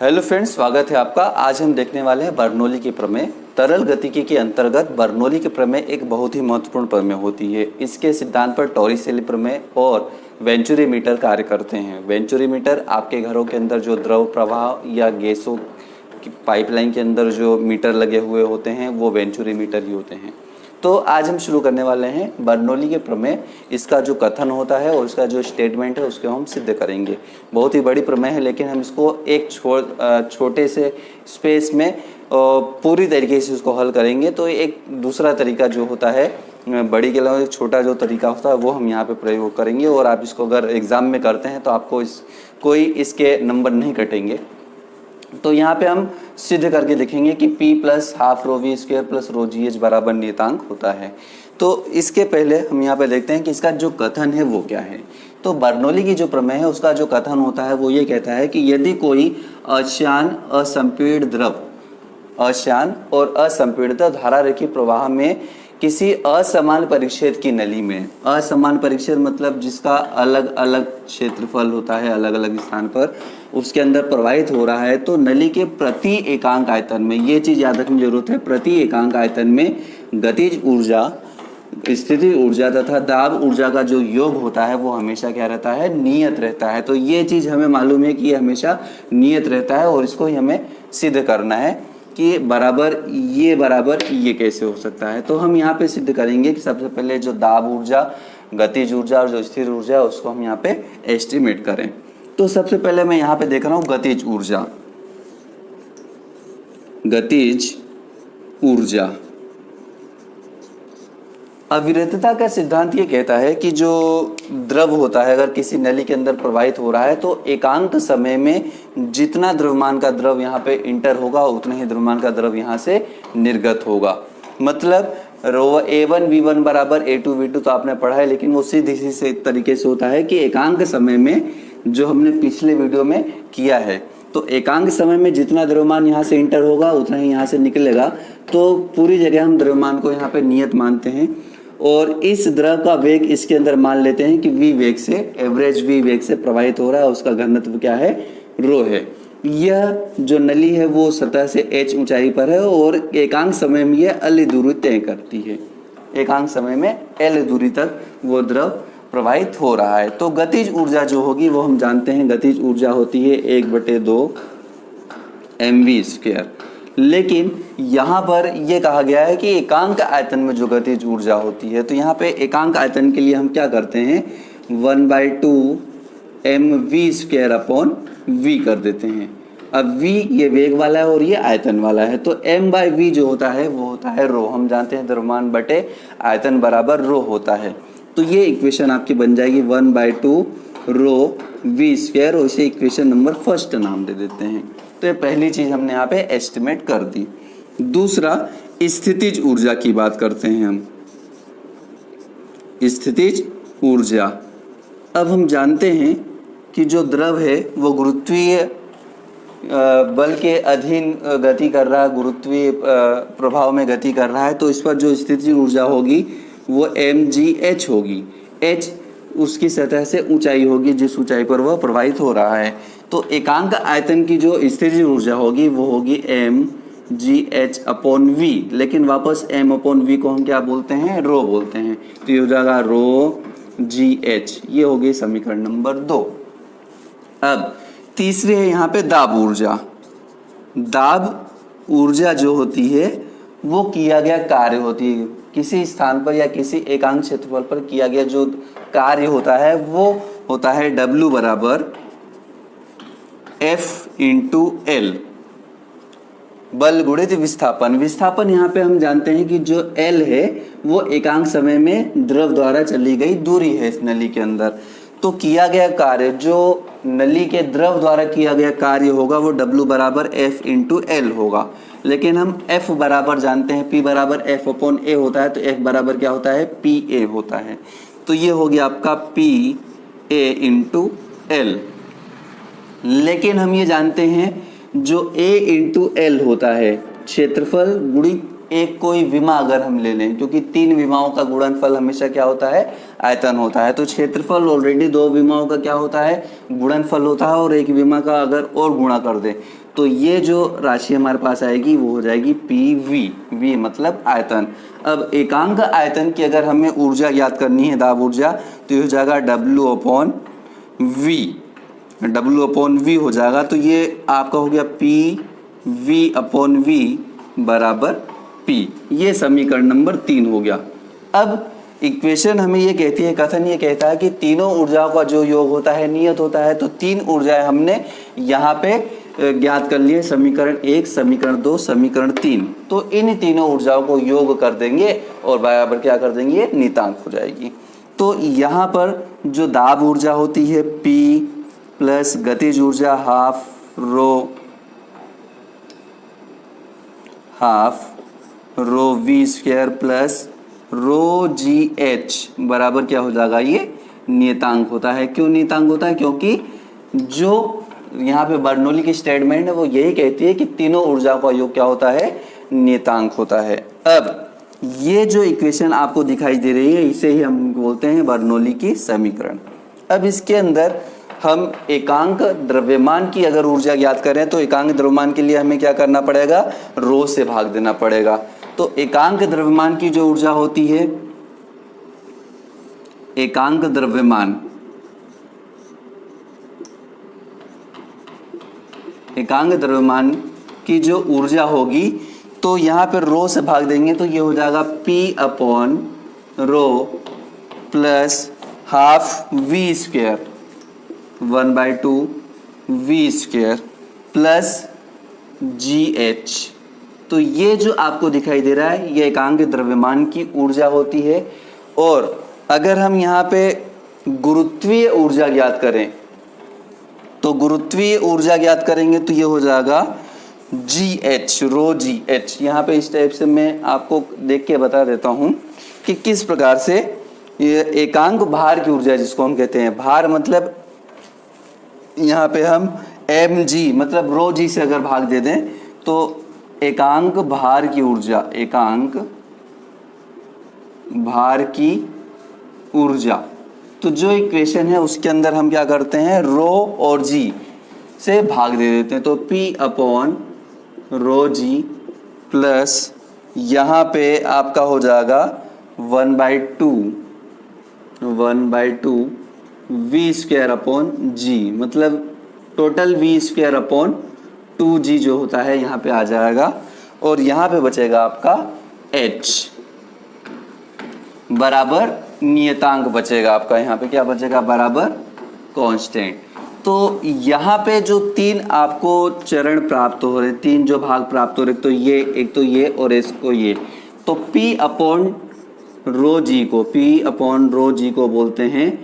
Hello friends, स्वागत है आपका। आज हम देखने वाले हैं बर्नौली की प्रमेय। तरल गतिकी के अंतर्गत बर्नौली की प्रमेय एक बहुत ही महत्वपूर्ण प्रमेय होती है। इसके सिद्धांत पर टॉरिसेली प्रमेय और वेंचुरी मीटर कार्य करते हैं। वेंचुरी मीटर आपके घरों के अंदर जो द्रव प्रवाह या गैसों की पाइपलाइन के अंदर जो मीटर लगे हुए होते हैं वो वेंचुरी मीटर ही होते हैं। तो आज हम शुरू करने वाले हैं बर्नौली के प्रमेय। इसका जो कथन होता है और इसका जो स्टेटमेंट है उसको हम सिद्ध करेंगे। बहुत ही बड़ी प्रमेय है, लेकिन हम इसको एक छोटे से स्पेस में पूरी तरीके से उसको हल करेंगे। तो एक दूसरा तरीका जो होता है, बड़ी के अलावा छोटा जो तरीका होता है वो हम यहाँ पे प्रयोग करेंगे। और आप इसको अगर एग्ज़ाम में करते हैं तो आपको कोई इसके नंबर नहीं कटेंगे। तो यहाँ पे हम सिद्ध करके लिखेंगे कि P plus half rho v square plus rho g h बराबर नियतांक होता है। तो इसके पहले हम यहाँ पे देखते हैं कि इसका जो कथन है वो क्या है। तो बर्नौली की जो प्रमेय है उसका जो कथन होता है वो ये कहता है कि यदि कोई अशांत असंपीड़ित द्रव, अशांत और असंपीड़ित धारा रेखीय प्रवाह में किसी असमान परिक्षेत्र की नली में, असमान परिक्षेत्र मतलब जिसका अलग अलग क्षेत्रफल होता है अलग अलग स्थान पर, उसके अंदर प्रवाहित हो रहा है, तो नली के प्रति एकांक आयतन में, ये चीज याद रखने की जरूरत है, प्रति एकांक आयतन में गतिज ऊर्जा, स्थितिज ऊर्जा तथा दाब ऊर्जा का जो योग होता है वो हमेशा क्या रहता है, नियत रहता है। तो ये चीज हमें मालूम है कि ये हमेशा नियत रहता है और इसको ही हमें सिद्ध करना है कि बराबर ये कैसे हो सकता है। तो हम यहाँ पे सिद्ध करेंगे कि सबसे पहले जो दाब ऊर्जा, गतिज ऊर्जा और जो स्थिर ऊर्जा है उसको हम यहाँ पे एस्टिमेट करें। तो सबसे पहले मैं यहाँ पे देख रहा हूँ गतिज ऊर्जा। गतिज ऊर्जा, अविरतता का सिद्धांत ये कहता है कि जो द्रव होता है अगर किसी नली के अंदर प्रवाहित हो रहा है तो एकांक समय में जितना द्रव्यमान का द्रव यहाँ पे इंटर होगा उतना ही द्रव्यमान का द्रव यहाँ से निर्गत होगा। मतलब रो A1 V1 बराबर A2 V2 तो आपने पढ़ा है, लेकिन वो सीधी सी तरीके से होता है कि एकांक समय में, जो हमने पिछले वीडियो में किया है, तो एकांक समय में जितना द्रव्यमान यहाँ से इंटर होगा उतना ही यहाँ से निकलेगा। तो पूरी जगह हम द्रव्यमान को यहाँ पे नियत मानते हैं और इस द्रव का वेग इसके अंदर मान लेते हैं कि v वेग से, एवरेज v वेग से प्रवाहित हो रहा है, उसका घनत्व क्या है, रो है। यह जो नली है वो सतह से h ऊंचाई पर है और एकांक समय में यह L दूरी तय करती है। एकांक समय में L दूरी तक वो द्रव प्रवाहित हो रहा है। तो गतिज ऊर्जा जो होगी वो हम जानते हैं, गतिज ऊर्जा होती है 1/2 mv²। लेकिन यहाँ पर यह कहा गया है कि एकांक आयतन में जो गतिज ऊर्जा होती है, तो यहाँ पे एकांक आयतन के लिए हम क्या करते हैं, 1/2 mv² अपॉन v कर देते हैं। अब v ये वेग वाला है और ये आयतन वाला है, तो m/v जो होता है वो होता है रो। हम जानते हैं द्रव्यमान बटे आयतन बराबर रो होता है। तो ये इक्वेशन आपकी बन जाएगी 1/2 रो v², और इसे इक्वेशन नंबर फर्स्ट नाम दे देते हैं। तो ये पहली चीज हमने यहाँ पे एस्टिमेट कर दी। दूसरा, स्थितिज ऊर्जा की बात करते हैं हम। स्थितिज ऊर्जा, अब हम जानते हैं कि जो द्रव है वो गुरुत्वीय बल के अधीन गति कर रहा है, गुरुत्वीय प्रभाव में गति कर रहा है, तो इस पर जो स्थितिज ऊर्जा होगी वो mgh होगी। h उसकी सतह से ऊंचाई होगी जिस ऊंचाई पर वह प्रवाहित हो रहा है। तो एकांक आयतन की जो स्थितिज ऊर्जा होगी वो होगी mgh अपॉन v, लेकिन वापस m अपॉन v को हम क्या बोलते हैं, रो बोलते हैं। तो ये हो जाएगा रो gh। ये होगी समीकरण नंबर 2। अब तीसरी है यहाँ पे दाब ऊर्जा। दाब ऊर्जा जो होती है वो किया गया कार्य होती है, किसी स्थान पर या किसी एकांक क्षेत्रफल पर किया गया जो कार्य होता है वो होता है W बराबर F/L, बल गुणित विस्थापन। विस्थापन यहाँ पे हम जानते हैं कि जो L है वो एकांक समय में द्रव द्वारा चली गई दूरी है इस नली के अंदर। तो किया गया कार्य, जो नली के द्रव द्वारा किया गया कार्य होगा वो W बराबर F/L होगा। लेकिन हम F बराबर जानते हैं, P बराबर F अपॉन A होता है, तो F बराबर क्या होता है, PA होता है। तो ये हो गया आपका PA/L। लेकिन हम ये जानते हैं जो A/L होता है क्षेत्रफल गुणित एक कोई विमा अगर हम ले लें, क्योंकि 3 विमाओं का गुणनफल हमेशा क्या होता है, आयतन होता है। तो क्षेत्रफल ऑलरेडी 2 विमाओं का क्या होता है, गुणनफल होता है, और एक विमा का अगर और गुणा कर दें तो ये जो राशि हमारे पास आएगी वो हो जाएगी PV। V मतलब आयतन। अब एकांक आयतन की अगर हमें ऊर्जा ज्ञात करनी है, दाब ऊर्जा, तो ये हो जाएगा W/V। W/V हो जाएगा, तो ये आपका हो गया PV/V बराबर P। ये समीकरण नंबर 3 हो गया। अब इक्वेशन हमें ये कहती है, कथन ये कहता है कि तीनों ऊर्जाओं का जो योग होता है नियत होता है। तो 3 ऊर्जाएं हमने यहाँ पे ज्ञात कर लिए, समीकरण 1, समीकरण 2, समीकरण 3। तो इन तीनों ऊर्जाओं को योग कर देंगे और बराबर क्या कर देंगे, नियतांक हो जाएगी। तो यहाँ पर जो दाब ऊर्जा होती है P प्लस गतिज ऊर्जा हाफ रो V² प्लस रो GH बराबर क्या हो जाएगा, ये नियतांक होता है। क्यों नियतांक होता है, क्योंकि जो यहाँ पे बर्नौली की स्टेटमेंट है वो यही कहती है कि तीनों ऊर्जाओं का योग क्या होता है, नियतांक होता है। अब ये जो इक्वेशन आपको दिखाई दे रही है इसे ही हम बोलते हैं बर्नौली की समीकरण। अब इसके अंदर हम एकांक द्रव्यमान की अगर ऊर्जा ज्ञात करें तो एकांक द्रव्यमान के लिए हमें क्या करना पड़ेगा, रो से भाग देना पड़ेगा। तो एकांक द्रव्यमान की जो ऊर्जा होती है, एकांक द्रव्यमान की जो ऊर्जा होगी, तो यहाँ पर रो से भाग देंगे तो ये हो जाएगा P/रो plus half V² 1/2 V² plus GH। तो ये जो आपको दिखाई दे रहा है ये एकांक द्रव्यमान की ऊर्जा होती है। और अगर हम यहाँ पे गुरुत्वीय ऊर्जा ज्ञात करें तो गुरुत्वीय ऊर्जा ज्ञात करेंगे तो ये हो जाएगा GH, रो GH। यहाँ पे इस टाइप से मैं आपको देख के बता देता हूँ कि किस प्रकार से ये एकांक भार की ऊर्जा, जिसको हम कहते हैं भार, मतलब यहाँ पे हम mg मतलब रो जी से अगर भाग दे दें तो एकांक भार की ऊर्जा, एकांक भार की ऊर्जा, तो जो इक्वेशन है उसके अंदर हम क्या करते हैं, रो और जी से भाग दे देते हैं। तो P/रो जी प्लस यहाँ पे आपका हो जाएगा 1/2 V²/G, मतलब टोटल V²/2G जो होता है यहाँ पे आ जाएगा। और यहाँ पे बचेगा आपका H बराबर नियतांक बचेगा आपका, यहाँ पे क्या बचेगा, बराबर कांस्टेंट। तो यहाँ पे जो 3 आपको चरण प्राप्त हो रहे, 3 जो भाग प्राप्त हो रहे, तो ये एक तो ये और इसको ये, तो P/रो जी को बोलते हैं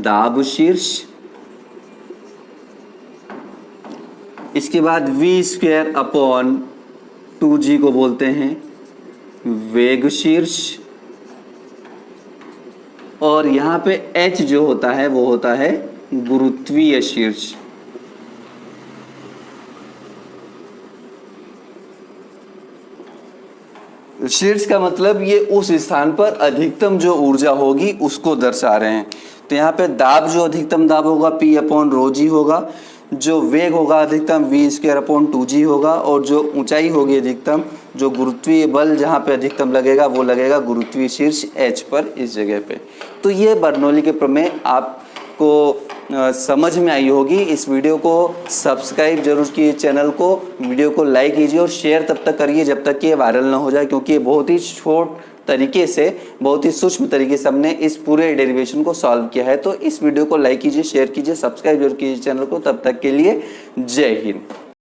दाब शीर्ष। इसके बाद V²/2G को बोलते हैं वेग शीर्ष। और यहाँ पे H जो होता है वो होता है गुरुत्वीय शीर्ष। शीर्ष का मतलब ये उस स्थान पर अधिकतम जो ऊर्जा होगी उसको दर्शा रहे हैं। तो यहाँ पे दाब, जो अधिकतम दाब होगा P/रो जी होगा, जो वेग होगा अधिकतम V²/2G होगा, और जो ऊंचाई होगी अधिकतम, जो गुरुत्वीय बल जहाँ पे अधिकतम लगेगा वो लगेगा गुरुत्वीय शीर्ष H पर, इस जगह पे। तो ये बर्नौली के प्रमेय आपको समझ में आई होगी। इस वीडियो को सब्सक्राइब जरूर कीजिए, चैनल को, वीडियो को लाइक कीजिए और शेयर तब तक करिए जब तक कि ये वायरल ना हो जाए, क्योंकि ये बहुत ही छोट तरीके से, बहुत ही सूक्ष्म तरीके से हमने इस पूरे डेरिवेशन को सॉल्व किया है। तो इस वीडियो को लाइक कीजिए, शेयर कीजिए, सब्सक्राइब जरूर कीजिए चैनल को। तब तक के लिए जय हिंद।